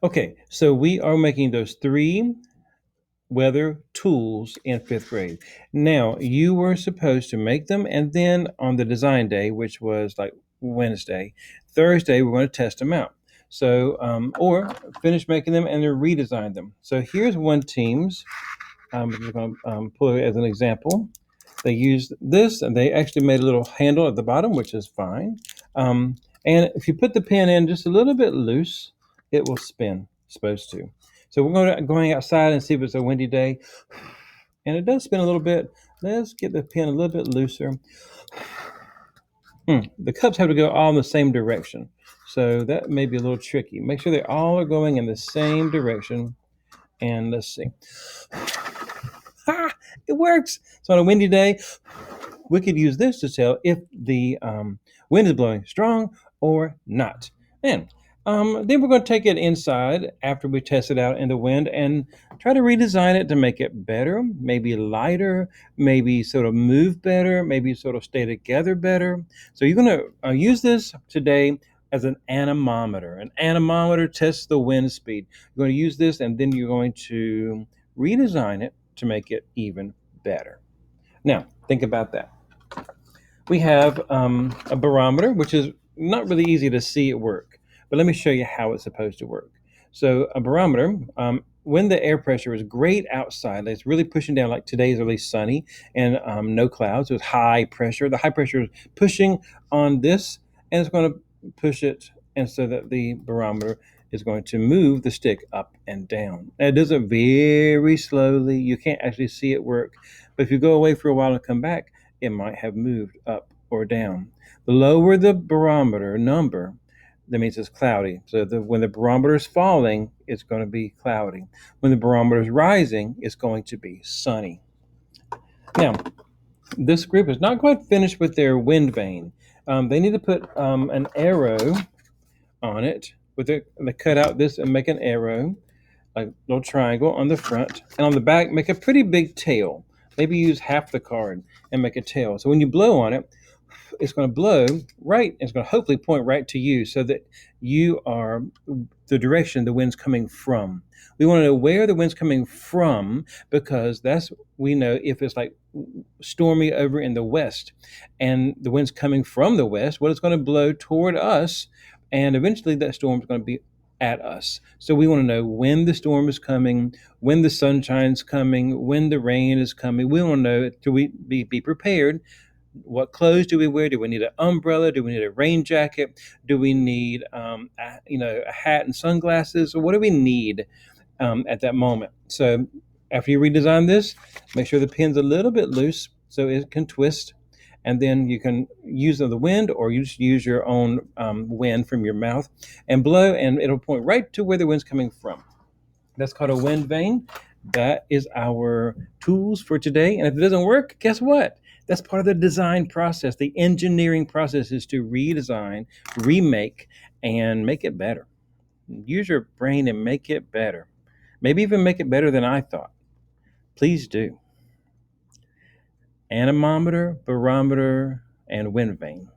Okay, so we are making those three weather tools in fifth grade. Now, you were supposed to make them, and then on the design day, which was like Wednesday, Thursday, we're going to test them out. So, or finish making them and then redesign them. So here's one team's. I'm just going to pull it as an example. They used this, and they actually made a little handle at the bottom, which is fine. Um, and if you put the pin in just a little bit loose, it will spin. It's supposed to. So we're going outside and see if it's a windy day, and it does spin a little bit. Let's get the pin a little bit looser. The cups have to go all in the same direction, so that may be a little tricky. Make sure they all are going in the same direction. And let's see. It works. So on a windy day, we could use this to tell if the wind is blowing strong or not. And then we're going to take it inside after we test it out in the wind and try to redesign it to make it better, maybe lighter, maybe sort of move better, maybe sort of stay together better. So you're going to use this today as an anemometer. An anemometer tests the wind speed. You're going to use this, and then you're going to redesign it to make it even better. Now, think about that. We have a barometer, which is not really easy to see at work, but let me show you how it's supposed to work. So a barometer, when the air pressure is great outside, it's really pushing down, like today is really sunny and no clouds, so it's high pressure. The high pressure is pushing on this, and it's going to push it, and so that the barometer is going to move the stick up and down. And it does it very slowly. You can't actually see it work, but if you go away for a while and come back, it might have moved up or down. The lower the barometer number, that means it's cloudy. So when the barometer is falling, it's going to be cloudy. When the barometer is rising, it's going to be sunny. Now, this group is not quite finished with their wind vane. They need to put an arrow on it. They cut out this and make an arrow, a little triangle on the front, and on the back, make a pretty big tail. Maybe use half the card and make a tail. So when you blow on it, it's going to blow right. It's going to hopefully point right to you, so that you are the direction the wind's coming from. We want to know where the wind's coming from, because that's, we know if it's like stormy over in the west and the wind's coming from the west, well, it's going to blow toward us, and eventually that storm is going to be at us. So we want to know when the storm is coming, when the sunshine's coming, when the rain is coming. We want to know to be prepared. What clothes do we wear? Do we need an umbrella? Do we need a rain jacket? Do we need a hat and sunglasses? Or what do we need at that moment? So after you redesign this, make sure the pin's a little bit loose so it can twist, and then you can use the wind, or you just use your own wind from your mouth and blow, and it'll point right to where the wind's coming from. That's called a wind vane. That is our tools for today. And if it doesn't work, guess what? That's part of the design process. The engineering process is to redesign, remake, and make it better. Use your brain and make it better. Maybe even make it better than I thought. Please do. Anemometer, barometer, and wind vane.